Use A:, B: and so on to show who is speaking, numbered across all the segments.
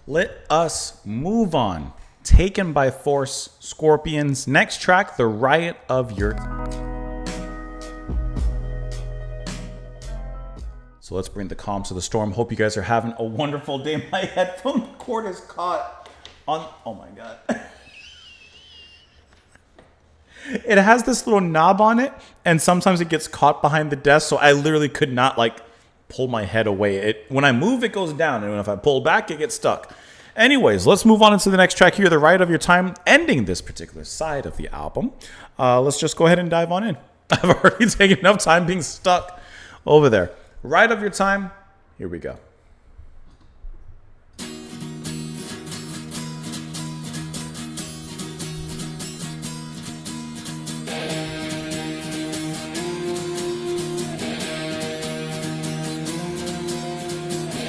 A: Let us move on. Taken by Force, Scorpions. Next track, the Riot of Your... So let's bring the calm to the storm. Hope you guys are having a wonderful day. My headphone cord is caught on... Oh my God. It has this little knob on it, and sometimes it gets caught behind the desk, so I literally could not, like, pull my head away. When I move, it goes down, and if I pull back, it gets stuck. Anyways, let's move on into the next track here, The Riot of Your Time, ending this particular side of the album. Let's just go ahead and dive on in. I've already taken enough time being stuck over there. Riot of Your Time, here we go.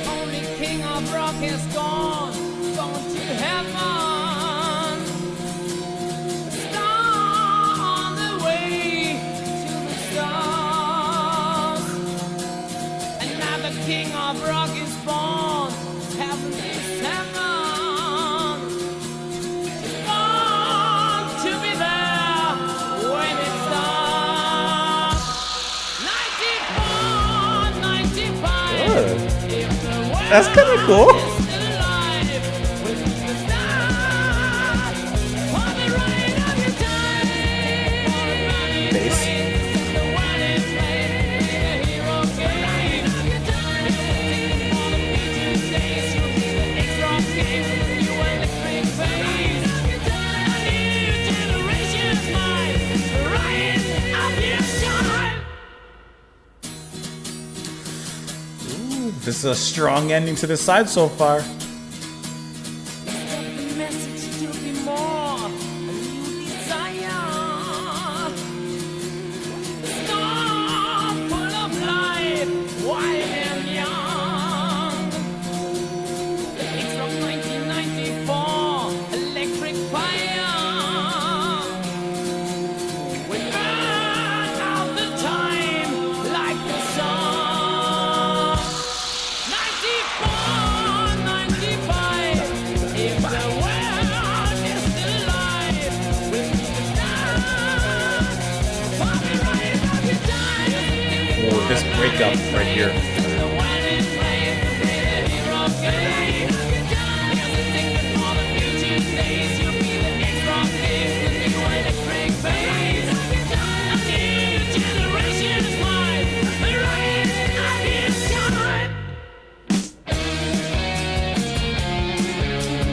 B: Only king of rock is gone to heaven. Star on the way to the stars. Another king of rock is born. Heaven is heaven. Born to be there when it starts. 94, 95.
A: Good.
B: If the world
A: That's kind of cool.
B: is still alive, we'll be the stars for the ride of your time.
A: Bass.
B: The one is made, be the hero game. For the future days, you'll be the next game. You electric face. A new generation is mine. The riot of your time.
A: This is a strong ending to this side so far.
B: The message to be more, a new desire. Storm full of life, wild and young. It's from 1994, electric fire. We burn out the time like the sun. 94, 95. If the world is still alive, we'll be the stars for the ride of your time.
A: Oh, this breakup right here.
B: The one is made, be the hero game. Here's a ticket for the future days. You'll be the next rock game. The new electric bass. A new generation is mine. The riot of your time.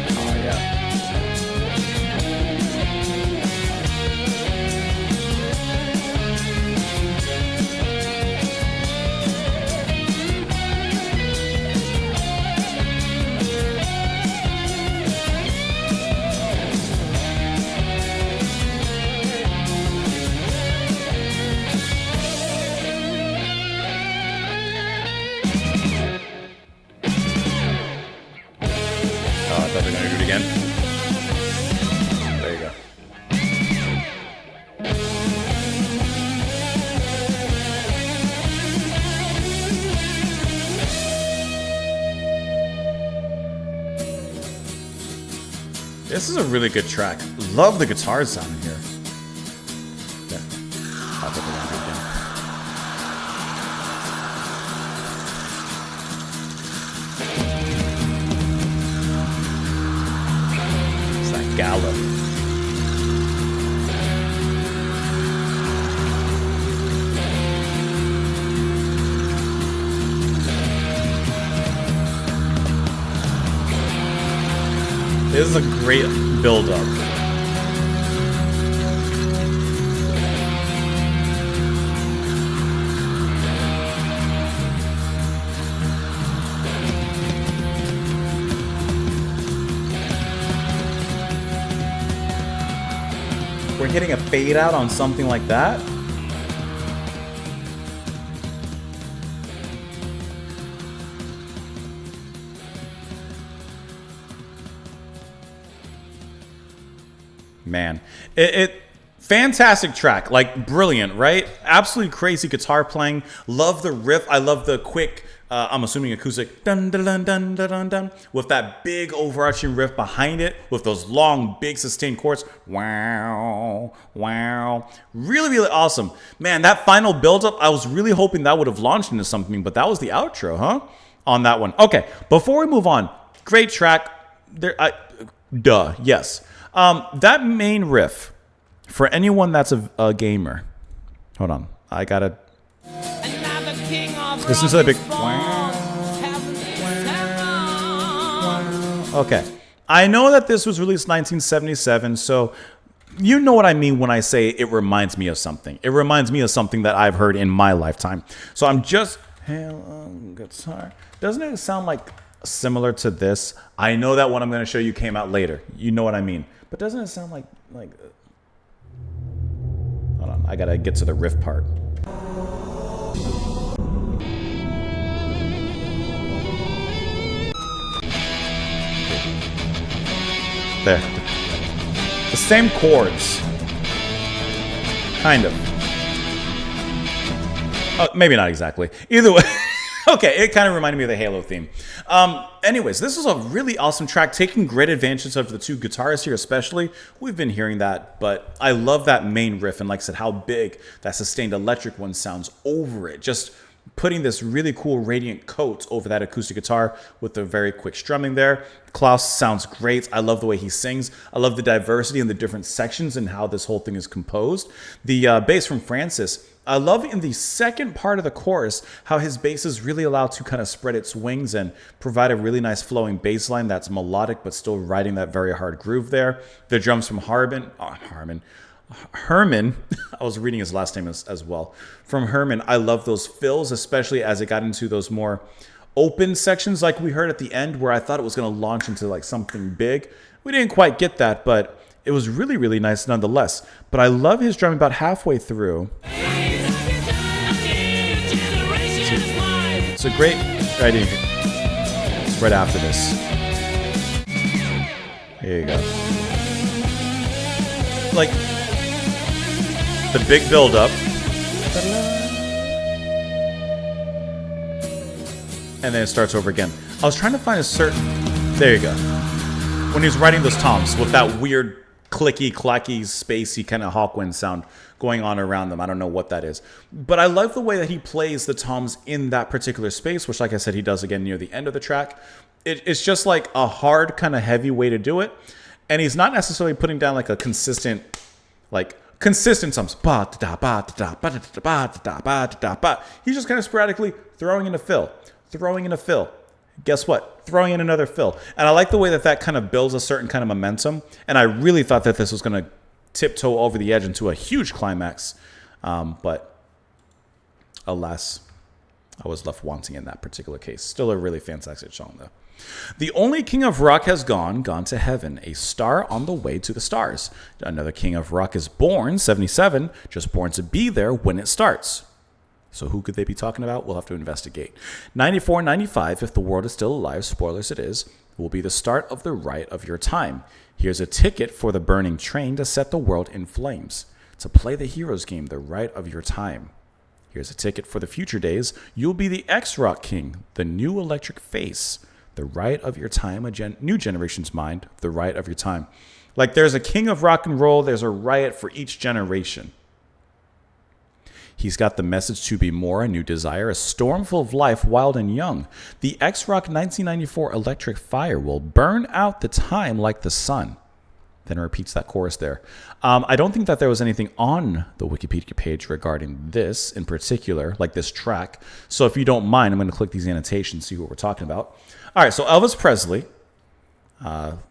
A: Oh, yeah. Oh, I thought they were gonna do it again. There you go. This is a really good track. Love the guitar sound in here. Yeah. I thought they were gonna do it again. It's that gallop. This is a great build-up. We're hitting a fade out on something like that. Man, fantastic track, like brilliant, right? Absolutely crazy guitar playing. Love the riff. I love the quick I'm assuming acoustic dun dun dun dun dun dun dun with that big overarching riff behind it with those long big sustained chords. Wow, wow, really really awesome, man. That final build up, I was really hoping that would have launched into something, but that was the outro, huh? On that one. Okay, before we move on, great track. Yes. That main riff for anyone that's a gamer. Hold on, I gotta. Listen to the big. Okay. I know that this was released 1977, so you know what I mean when I say it reminds me of something. It reminds me of something that I've heard in my lifetime. So I'm just. Guitar. Doesn't it sound like similar to this? I know that what I'm going to show you came out later. You know what I mean. But doesn't it sound like. Hold on. I got to get to the riff part. There. The same chords. Kind of. Maybe not exactly. Either way. Okay, it kind of reminded me of the Halo theme. Anyways, this is a really awesome track, taking great advantage of the two guitarists here especially. We've been hearing that, but I love that main riff, and like I said, how big that sustained electric one sounds over it. Just putting this really cool radiant coat over that acoustic guitar with the very quick strumming there. Klaus sounds great. I love the way he sings. I love the diversity in the different sections and how this whole thing is composed. The bass from Francis, I love in the second part of the chorus how his bass is really allowed to kind of spread its wings and provide a really nice flowing bass line that's melodic but still riding that very hard groove there. The drums from Herman, I was reading his last name as well. From Herman, I love those fills, especially as it got into those more open sections like we heard at the end where I thought it was going to launch into like something big. We didn't quite get that, but it was really, really nice nonetheless. But I love his drumming about halfway through. It's a great idea. It's right after this. Here you go. Like the big build up. And then it starts over again. I was trying to find a certain. There you go. When he's writing those toms with that weird clicky, clacky, spacey kind of Hawkwind sound going on around them. I don't know what that is. But I love the way that he plays the toms in that particular space, which, like I said, he does again near the end of the track. It's just like a hard, kind of heavy way to do it. And he's not necessarily putting down like a consistent toms. He's just kind of sporadically throwing in a fill. Guess what? Throwing in another fill. And I like the way that kind of builds a certain kind of momentum. And I really thought that this was going to tiptoe over the edge into a huge climax. But alas, I was left wanting in that particular case. Still a really fantastic song, though. The only king of rock has gone to heaven, a star on the way to the stars. Another king of rock is born, 77, just born to be there when it starts. So who could they be talking about? We'll have to investigate. 94, 95, if the world is still alive, spoilers it is, will be the start of the Riot of your time. Here's a ticket for the burning train to set the world in flames. To play the hero's game, the Riot of your time. Here's a ticket for the future days. You'll be the X-Rock king, the new electric face. The Riot of your time, a new generation's mind, the Riot of your time. Like there's a king of rock and roll, there's a riot for each generation. He's got the message to be more, a new desire, a storm full of life, wild and young. The X-Rock 1994 electric fire will burn out the time like the sun. Then repeats that chorus there. I don't think that there was anything on the Wikipedia page regarding this in particular, like this track. So if you don't mind, I'm going to click these annotations, see what we're talking about. All right, so Elvis Presley.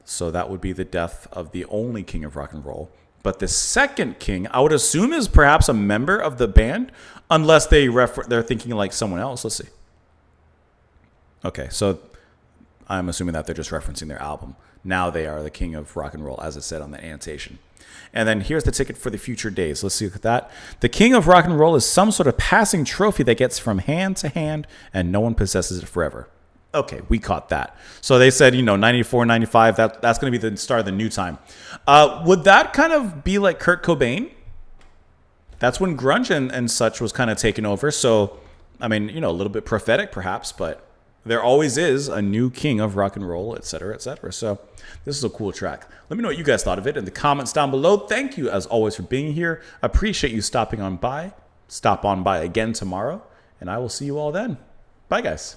A: So that would be the death of the only king of rock and roll. But the second king, I would assume, is perhaps a member of the band, unless they're thinking like someone else. Let's see. Okay, so I'm assuming that they're just referencing their album. Now they are the king of rock and roll, as it said on the annotation. And then here's the ticket for the future days. Let's see that. The king of rock and roll is some sort of passing trophy that gets from hand to hand, and no one possesses it forever. Okay, we caught that. So they said, 94, 95, that's going to be the start of the new time. Would that kind of be like Kurt Cobain? That's when grunge and such was kind of taken over. So I mean, you know, a little bit prophetic perhaps, but there always is a new king of rock and roll, etc., etc. So this is a cool track. Let me know what you guys thought of it in the comments down below. Thank you, as always, for being here. Appreciate you stopping on by. Stop on by again tomorrow, and I will see you all then. Bye, guys.